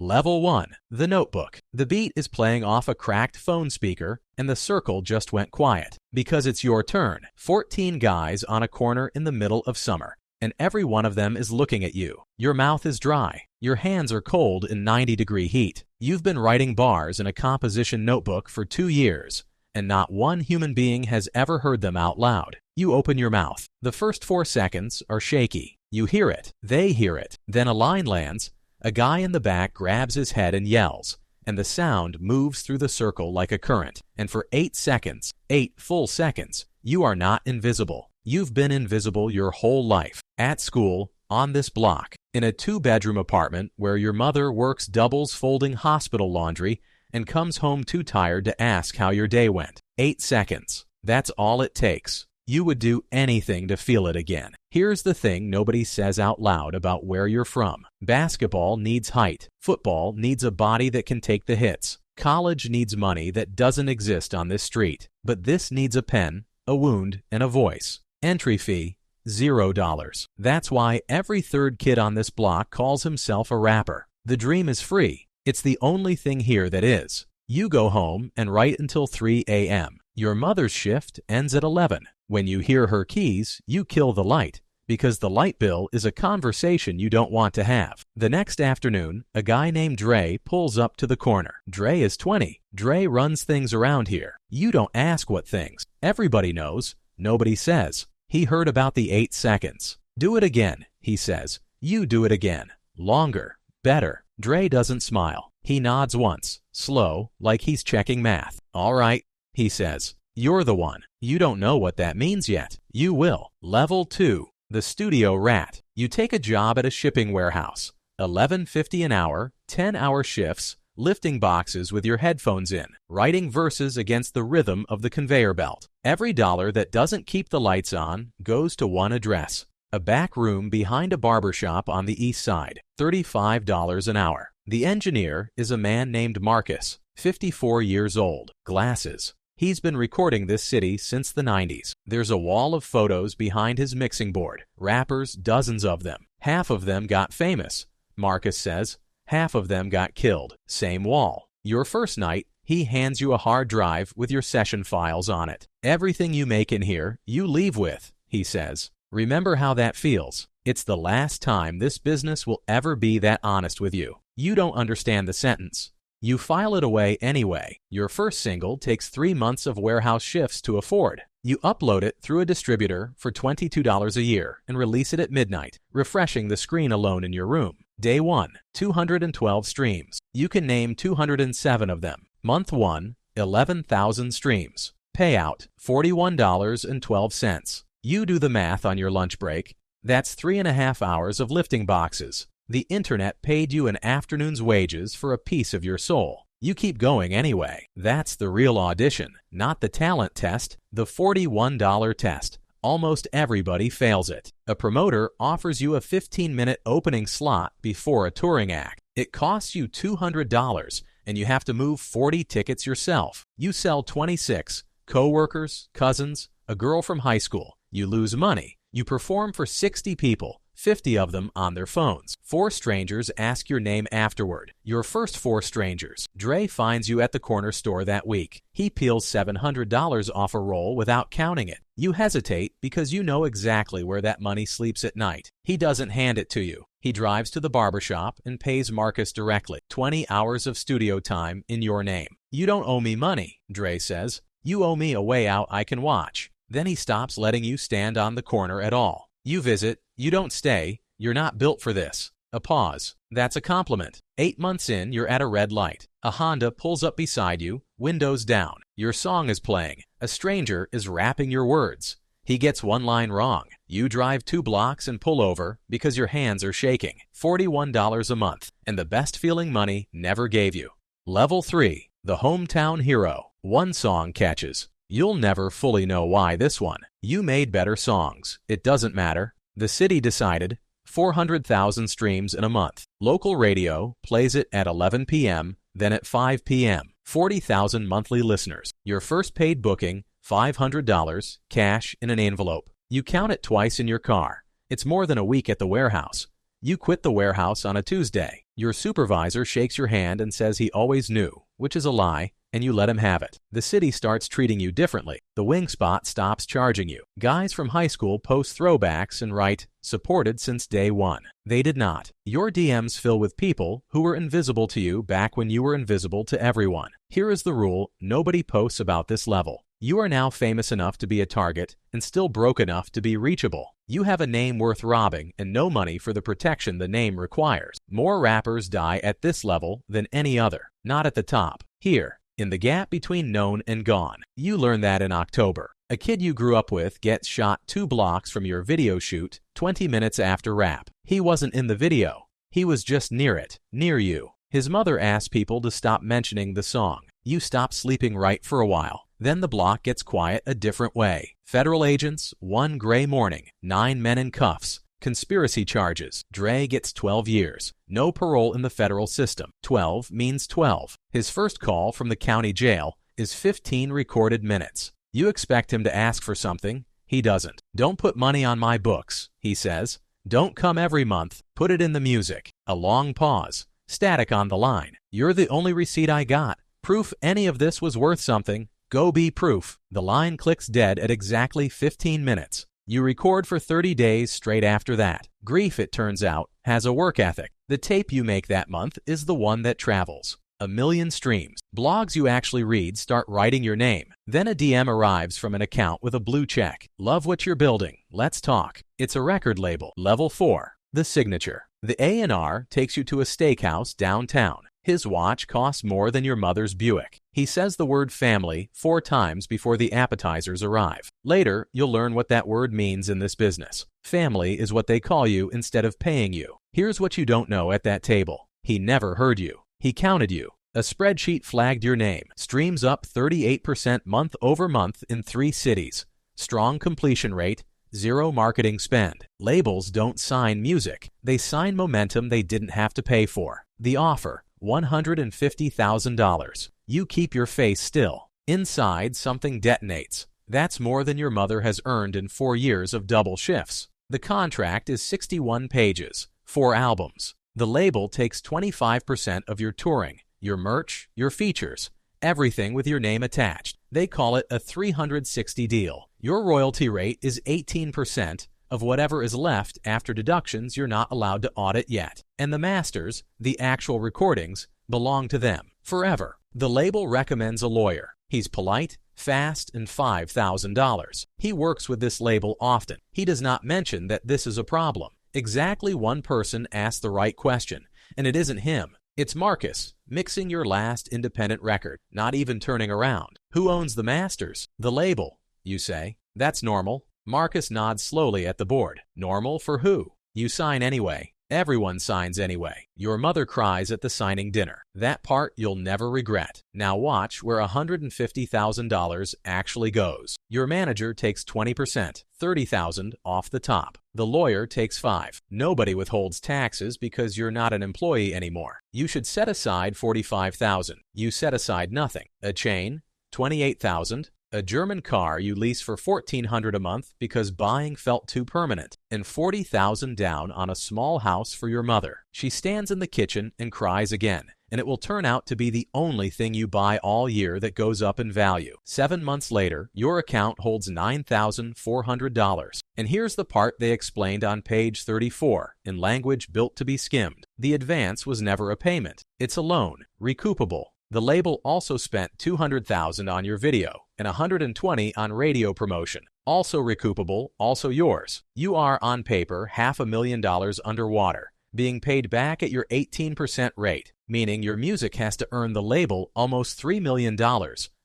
Level 1. The Notebook. The beat is playing off a cracked phone speaker, and the circle just went quiet. Because it's your turn. 14 guys on a corner in the middle of summer, and every one of them is looking at you. Your mouth is dry. Your hands are cold in 90-degree heat. You've been writing bars in a composition notebook for 2 years, and not one human being has ever heard them out loud. You open your mouth. The first 4 seconds are shaky. You hear it. They hear it. Then a line lands. A guy in the back grabs his head and yells, and the sound moves through the circle like a current. And for 8 seconds, 8 full seconds, you are not invisible. You've been invisible your whole life. At school, on this block, in a 2-bedroom apartment where your mother works doubles folding hospital laundry and comes home too tired to ask how your day went. 8 seconds. That's all it takes. You would do anything to feel it again. Here's the thing nobody says out loud about where you're from. Basketball needs height. Football needs a body that can take the hits. College needs money that doesn't exist on this street. But this needs a pen, a wound, and a voice. Entry fee, $0. That's why every third kid on this block calls himself a rapper. The dream is free. It's the only thing here that is. You go home and write until 3 a.m. Your mother's shift ends at 11. When you hear her keys, you kill the light, because the light bill is a conversation you don't want to have. The next afternoon, a guy named Dre pulls up to the corner. Dre is 20. Dre runs things around here. You don't ask what things. Everybody knows. Nobody says. He heard about the 8 seconds. Do it again, he says. You do it again. Longer. Better. Dre doesn't smile. He nods once, slow, like he's checking math. All right, he says. You're the one. You don't know what that means yet. You will. Level 2. The Studio Rat. You take a job at a shipping warehouse. $11.50 an hour, 10-hour shifts, lifting boxes with your headphones in, writing verses against the rhythm of the conveyor belt. Every dollar that doesn't keep the lights on goes to one address. A back room behind a barber shop on the east side. $35 an hour. The engineer is a man named Marcus, 54 years old. Glasses. He's been recording this city since the 90s. There's a wall of photos behind his mixing board. Rappers, dozens of them. Half of them got famous, Marcus says. Half of them got killed. Same wall. Your first night, he hands you a hard drive with your session files on it. Everything you make in here, you leave with, he says. Remember how that feels. It's the last time this business will ever be that honest with you. You don't understand the sentence. You file it away anyway. Your first single takes 3 months of warehouse shifts to afford. You upload it through a distributor for $22 a year and release it at midnight, refreshing the screen alone in your room. Day 1, 212 streams. You can name 207 of them. Month 1, 11,000 streams. Payout, $41.12. You do the math on your lunch break. That's 3.5 hours of lifting boxes. The internet paid you an afternoon's wages for a piece of your soul. You keep going anyway. That's the real audition, not the talent test, the $41 test. Almost everybody fails it. A promoter offers you a 15-minute opening slot before a touring act. It costs you $200, and you have to move 40 tickets yourself. You sell 26, co-workers, cousins, a girl from high school. You lose money. You perform for 60 people. 50 of them on their phones. 4 strangers ask your name afterward. Your first 4 strangers. Dre finds you at the corner store that week. He peels $700 off a roll without counting it. You hesitate because you know exactly where that money sleeps at night. He doesn't hand it to you. He drives to the barbershop and pays Marcus directly. 20 hours of studio time in your name. You don't owe me money, Dre says. You owe me a way out I can watch. Then he stops letting you stand on the corner at all. You visit. You don't stay. You're not built for this. A pause. That's a compliment. 8 months in, you're at a red light. A Honda pulls up beside you, windows down. Your song is playing. A stranger is rapping your words. He gets one line wrong. You drive 2 blocks and pull over because your hands are shaking. $41 a month. And the best feeling money never gave you. Level 3. The Hometown Hero. One song catches. You'll never fully know why this one. You made better songs. It doesn't matter. The city decided 400,000 streams in a month. Local radio plays it at 11 p.m., then at 5 p.m. 40,000 monthly listeners. Your first paid booking, $500, cash in an envelope. You count it twice in your car. It's more than a week at the warehouse. You quit the warehouse on a Tuesday. Your supervisor shakes your hand and says he always knew, which is a lie, and you let him have it. The city starts treating you differently. The wing spot stops charging you. Guys from high school post throwbacks and write, "Supported since day one." They did not. Your DMs fill with people who were invisible to you back when you were invisible to everyone. Here is the rule: nobody posts about this level. You are now famous enough to be a target and still broke enough to be reachable. You have a name worth robbing and no money for the protection the name requires. More rappers die at this level than any other, not at the top. Here, in the gap between known and gone. You learn that in October. A kid you grew up with gets shot 2 blocks from your video shoot 20 minutes after rap. He wasn't in the video. He was just near it, near you. His mother asked people to stop mentioning the song. You stop sleeping right for a while. Then the block gets quiet a different way. Federal agents, one gray morning, 9 men in cuffs. Conspiracy charges. Dre gets 12 years. No parole in the federal system. 12 means 12. His first call from the county jail is 15 recorded minutes. You expect him to ask for something. He doesn't. "Don't put money on my books," he says. "Don't come every month. Put it in the music." A long pause. Static on the line. "You're the only receipt I got. Proof any of this was worth something. Go be proof." The line clicks dead at exactly 15 minutes. You record for 30 days straight after that. Grief, it turns out, has a work ethic. The tape you make that month is the one that travels. 1 million streams. Blogs you actually read start writing your name. Then a DM arrives from an account with a blue check. "Love what you're building. Let's talk." It's a record label. Level 4. The signature. The A&R takes you to a steakhouse downtown. His watch costs more than your mother's Buick. He says the word family 4 times before the appetizers arrive. Later, you'll learn what that word means in this business. Family is what they call you instead of paying you. Here's what you don't know at that table. He never heard you. He counted you. A spreadsheet flagged your name. Streams up 38% month over month in 3 cities. Strong completion rate. 0 marketing spend. Labels don't sign music. They sign momentum they didn't have to pay for. The offer. $150,000. You keep your face still. Inside, something detonates. That's more than your mother has earned in 4 years of double shifts. The contract is 61 pages, 4 albums. The label takes 25% of your touring, your merch, your features, everything with your name attached. They call it a 360 deal. Your royalty rate is 18%. Of whatever is left after deductions you're not allowed to audit yet. And the masters, the actual recordings, belong to them forever. The label recommends a lawyer. He's polite, fast, and $5,000. He works with this label often. He does not mention that this is a problem. Exactly one person asked the right question, and it isn't him. It's Marcus, mixing your last independent record, not even turning around. Who owns the masters? The label, you say. That's normal. Marcus nods slowly at the board. Normal for who? You sign anyway. Everyone signs anyway. Your mother cries at the signing dinner. That part you'll never regret. Now watch where $150,000 actually goes. Your manager takes 20%, $30,000 off the top. The lawyer takes 5%. Nobody withholds taxes because you're not an employee anymore. You should set aside $45,000. You set aside nothing. A chain, $28,000. A German car you lease for $1,400 a month because buying felt too permanent, and $40,000 down on a small house for your mother. She stands in the kitchen and cries again, and it will turn out to be the only thing you buy all year that goes up in value. 7 months later, your account holds $9,400. And here's the part they explained on page 34, in language built to be skimmed. The advance was never a payment. It's a loan, recoupable. The label also spent $200,000 on your video and $120,000 on radio promotion. Also recoupable, also yours. You are, on paper, $500,000 underwater, being paid back at your 18% rate, meaning your music has to earn the label almost $3 million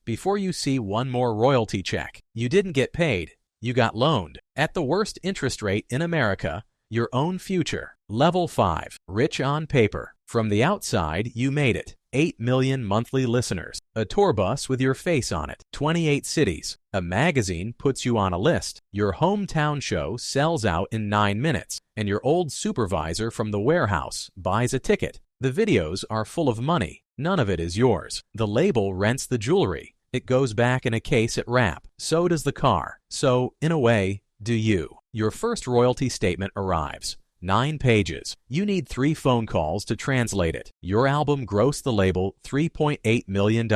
before you see one more royalty check. You didn't get paid. You got loaned. At the worst interest rate in America, your own future. Level 5. Rich on paper. From the outside, you made it. 8 million monthly listeners, a tour bus with your face on it, 28 cities, a magazine puts you on a list, your hometown show sells out in 9 minutes, and your old supervisor from the warehouse buys a ticket. The videos are full of money. None of it is yours. The label rents the jewelry. It goes back in a case at wrap. So does the car. So, in a way, do you. Your first royalty statement arrives. 9 pages. You need 3 phone calls to translate it. Your album grossed the label $3.8 million.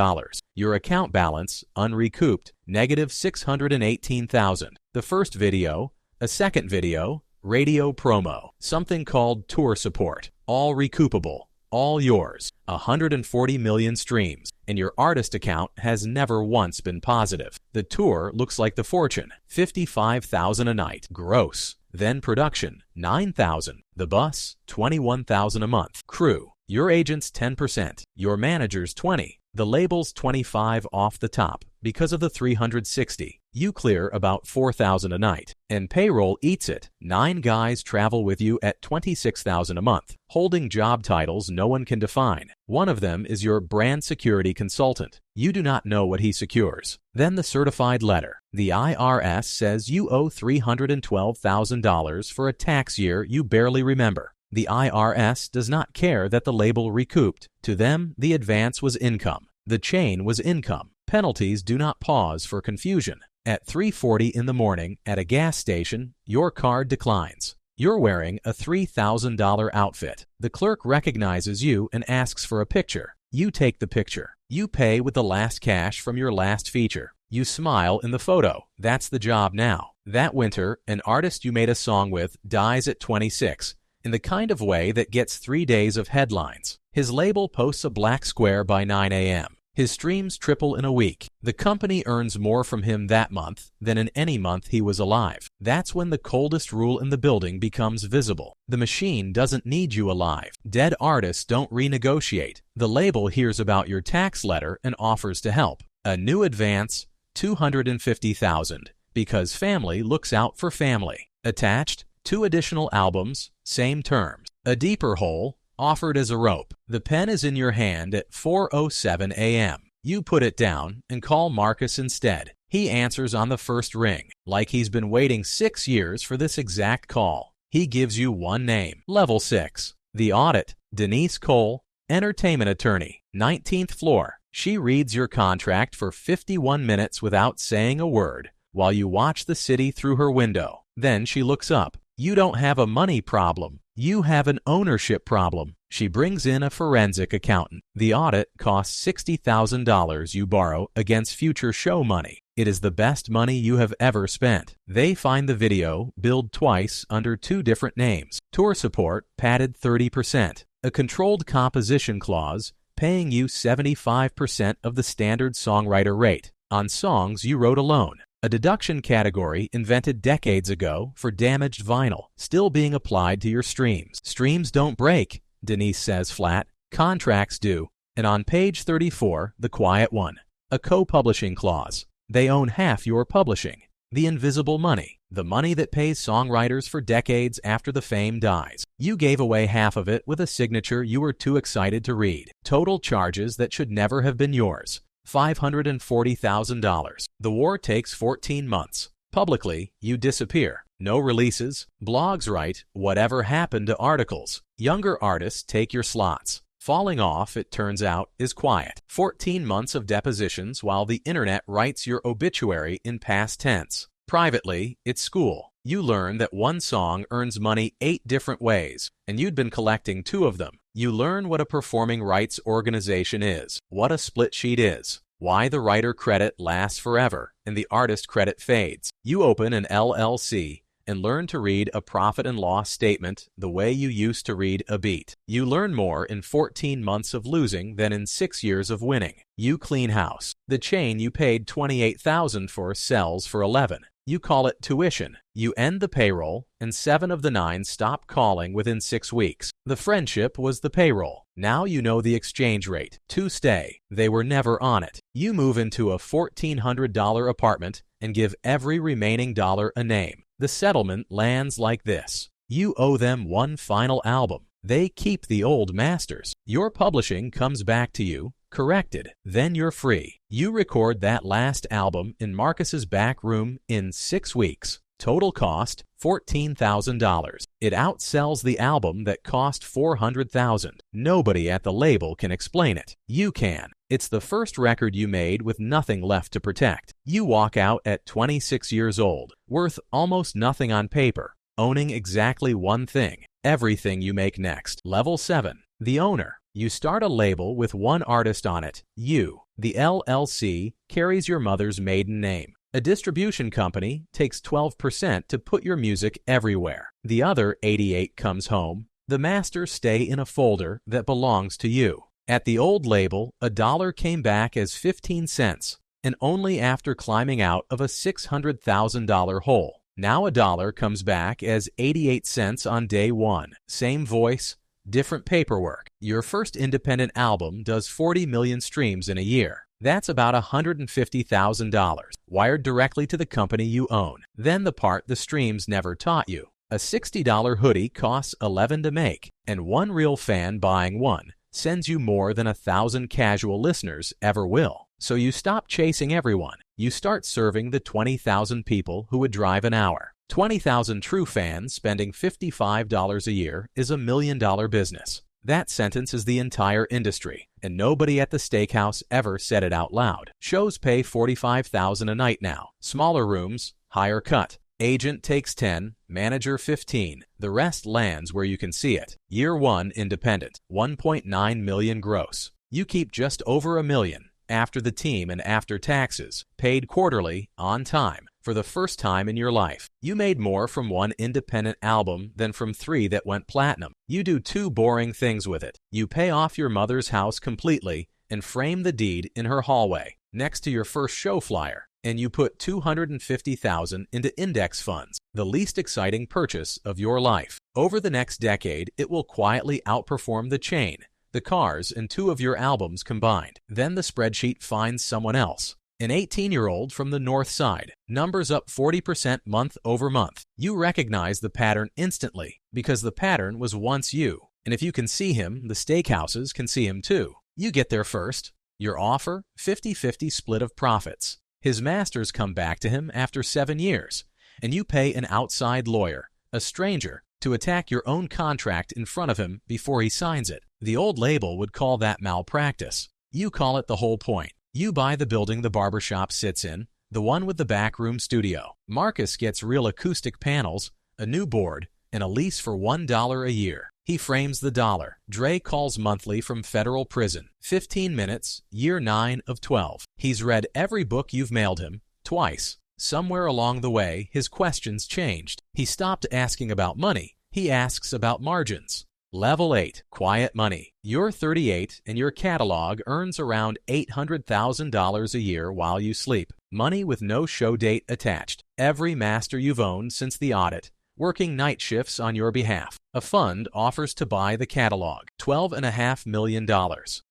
Your account balance, unrecouped, negative $618,000. The first video, a second video, radio promo, something called tour support, all recoupable, all yours, 140 million streams, and your artist account has never once been positive. The tour looks like the fortune, $55,000 a night, gross. Then production, $9,000. The bus, $21,000 a month. Crew, your agent's 10%, your manager's 20%. The label's 25% off the top because of the 360. You clear about $4,000 a night. And payroll eats it. 9 guys travel with you at $26,000 a month, holding job titles no one can define. One of them is your brand security consultant. You do not know what he secures. Then the certified letter. The IRS says you owe $312,000 for a tax year you barely remember. The IRS does not care that the label recouped. To them, the advance was income. The chain was income. Penalties do not pause for confusion. At 3:40 in the morning at a gas station, your card declines. You're wearing a $3,000 outfit. The clerk recognizes you and asks for a picture. You take the picture. You pay with the last cash from your last feature. You smile in the photo. That's the job now. That winter, an artist you made a song with dies at 26. In the kind of way that gets 3 days of headlines. His label posts a black square by 9 a.m. His streams triple in a week. The company earns more from him that month than in any month he was alive. That's when the coldest rule in the building becomes visible. The machine doesn't need you alive. Dead artists don't renegotiate. The label hears about your tax letter and offers to help. A new advance, $250,000, because family looks out for family. Attached, 2 additional albums, same terms. A deeper hole, offered as a rope. The pen is in your hand at 4:07 a.m. You put it down and call Marcus instead. He answers on the first ring, like he's been waiting 6 years for this exact call. He gives you one name, Level 6. The audit, Denise Cole, entertainment attorney, 19th floor. She reads your contract for 51 minutes without saying a word, while you watch the city through her window. Then she looks up. You don't have a money problem. You have an ownership problem. She brings in a forensic accountant. The audit costs $60,000 you borrow against future show money. It is the best money you have ever spent. They find the video, billed twice under 2 different names. Tour support, padded 30%. A controlled composition clause, paying you 75% of the standard songwriter rate on songs you wrote alone. A deduction category invented decades ago for damaged vinyl, still being applied to your streams. Streams don't break, Denise says flat. Contracts do. And on page 34, the quiet one, a co-publishing clause. They own half your publishing. The invisible money, the money that pays songwriters for decades after the fame dies. You gave away half of it with a signature you were too excited to read. Total charges that should never have been yours. $540,000. The war takes 14 months. Publicly, you disappear. No releases. Blogs write, whatever happened to articles. Younger artists take your slots. Falling off, it turns out, is quiet. 14 months of depositions while the internet writes your obituary in past tense. Privately, it's school. You learn that one song earns money 8 different ways, and you'd been collecting 2 of them. You learn what a performing rights organization is, what a split sheet is, why the writer credit lasts forever and the artist credit fades. You open an LLC and learn to read a profit and loss statement the way you used to read a beat. You learn more in 14 months of losing than in 6 years of winning. You clean house. The chain you paid $28,000 for sells for $11,000. You call it tuition. You end the payroll, and 7 of the 9 stop calling within 6 weeks. The friendship was the payroll. Now you know the exchange rate. 2 stay. They were never on it. You move into a $1,400 apartment and give every remaining dollar a name. The settlement lands like this. You owe them one final album. They keep the old masters. Your publishing comes back to you, corrected. Then you're free. You record that last album in Marcus's back room in 6 weeks. Total cost, $14,000. It outsells the album that cost $400,000. Nobody at the label can explain it. You can. It's the first record you made with nothing left to protect. You walk out at 26 years old, worth almost nothing on paper, owning exactly one thing, everything you make next. Level 7. The owner. You start a label with one artist on it. You. The LLC carries your mother's maiden name. A distribution company takes 12% to put your music everywhere. The other 88 comes home. The masters stay in a folder that belongs to you. At the old label, $1 came back as 15 cents, and only after climbing out of a $600,000 hole. Now $1 comes back as 88 cents on day one. Same voice, different paperwork. Your first independent album does 40 million streams in a year. That's about $150,000, wired directly to the company you own. Then the part the streams never taught you. A $60 hoodie costs $11 to make, and one real fan buying one sends you more than 1,000 casual listeners ever will. So you stop chasing everyone. You start serving the 20,000 people who would drive an hour. 20,000 true fans spending $55 a year is $1 million business. That sentence is the entire industry, and nobody at the steakhouse ever said it out loud. Shows pay $45,000 a night now. Smaller rooms, higher cut. Agent takes 10, manager 15. The rest lands where you can see it. Year 1 independent, 1.9 million gross. You keep just over $1 million after the team and after taxes, paid quarterly, on time. For the first time in your life, you made more from one independent album than from 3 that went platinum. You do 2 boring things with it. You pay off your mother's house completely and frame the deed in her hallway next to your first show flyer, and you put $250,000 into index funds, the least exciting purchase of your life. Over the next decade, it will quietly outperform the chain, the cars, and 2 of your albums combined. Then the spreadsheet finds someone else. An 18-year-old from the north side, numbers up 40% month over month. You recognize the pattern instantly because the pattern was once you. And if you can see him, the steakhouses can see him too. You get there first. Your offer, 50-50 split of profits. His masters come back to him after 7 years, and you pay an outside lawyer, a stranger, to attack your own contract in front of him before he signs it. The old label would call that malpractice. You call it the whole point. You buy the building the barbershop sits in, the one with the backroom studio. Marcus gets real acoustic panels, a new board, and a lease for $1 a year. He frames the dollar. Dre calls monthly from federal prison. 15 minutes, year 9 of 12. He's read every book you've mailed him, twice. Somewhere along the way, his questions changed. He stopped asking about money. He asks about margins. Level 8, quiet money. You're 38 and your catalog earns around $800,000 a year while you sleep. Money with no show date attached. Every master you've owned since the audit, working night shifts on your behalf. A fund offers to buy the catalog, $12.5 million.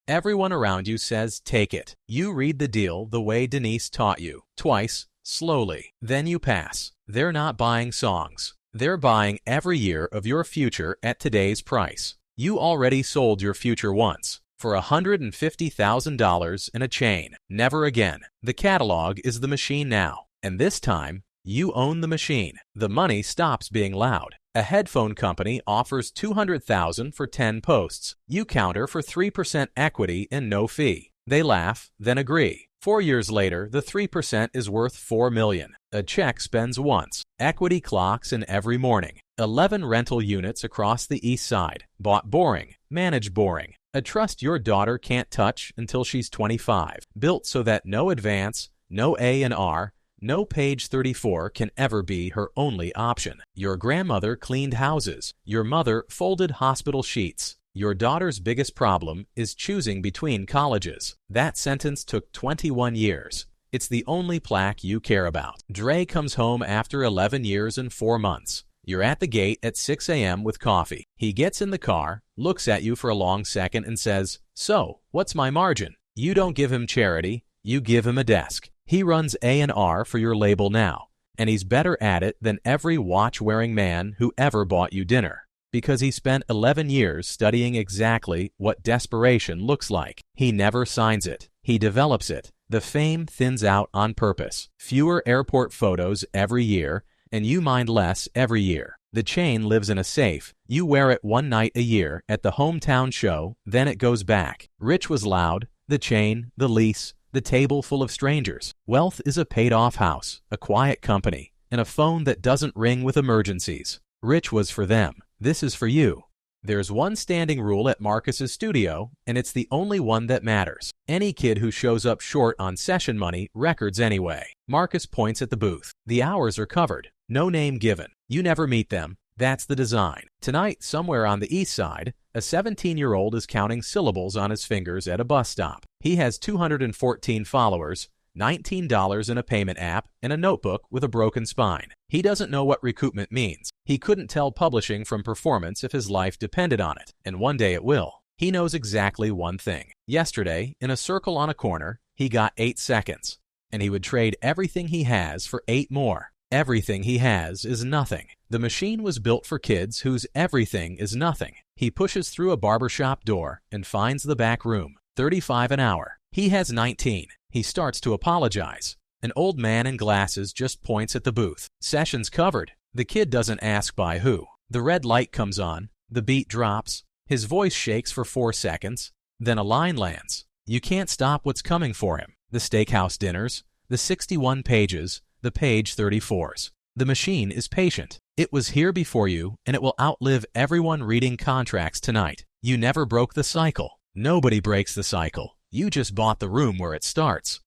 Everyone around you says, take it. You read the deal the way Denise taught you, twice, slowly. Then you pass. They're not buying songs. They're buying every year of your future at today's price. You already sold your future once for $150,000 in a chain. Never again. The catalog is the machine now, and this time, you own the machine. The money stops being loud. A headphone company offers $200,000 for 10 posts. You counter for 3% equity and no fee. They laugh, then agree. 4 years later, the 3% is worth $4 million. A check spends once. Equity clocks in every morning. 11 rental units across the east side. Bought boring. Managed boring. A trust your daughter can't touch until she's 25. Built so that no advance, no A&R, no page 34 can ever be her only option. Your grandmother cleaned houses. Your mother folded hospital sheets. Your daughter's biggest problem is choosing between colleges. That sentence took 21 years. It's the only plaque you care about. Dre comes home after 11 years and 4 months. You're at the gate at 6 a.m. with coffee. He gets in the car, looks at you for a long second and says, "So, what's my margin?" You don't give him charity. You give him a desk. He runs A&R for your label now, and he's better at it than every watch-wearing man who ever bought you dinner, because he spent 11 years studying exactly what desperation looks like. He never signs it. He develops it. The fame thins out on purpose. Fewer airport photos every year, and you mind less every year. The chain lives in a safe. You wear it one night a year at the hometown show, then it goes back. Rich was loud, the chain, the lease, the table full of strangers. Wealth is a paid-off house, a quiet company, and a phone that doesn't ring with emergencies. Rich was for them. This is for you. There's one standing rule at Marcus's studio, and it's the only one that matters. Any kid who shows up short on session money records anyway. Marcus points at the booth. The hours are covered. No name given. You never meet them. That's the design. Tonight, somewhere on the east side, a 17-year-old is counting syllables on his fingers at a bus stop. He has 214 followers, $19 in a payment app, and a notebook with a broken spine. He doesn't know what recoupment means. He couldn't tell publishing from performance if his life depended on it, and one day it will. He knows exactly one thing. Yesterday, in a circle on a corner, he got 8 seconds, and he would trade everything he has for 8 more. Everything he has is nothing. The machine was built for kids whose everything is nothing. He pushes through a barbershop door and finds the back room. $35 an hour. He has 19. He starts to apologize. An old man in glasses just points at the booth. Session's covered. The kid doesn't ask by who. The red light comes on. The beat drops. His voice shakes for 4 seconds. Then a line lands. You can't stop what's coming for him. The steakhouse dinners, the 61 pages, the page 34s. The machine is patient. It was here before you, and it will outlive everyone reading contracts tonight. You never broke the cycle. Nobody breaks the cycle. You just bought the room where it starts.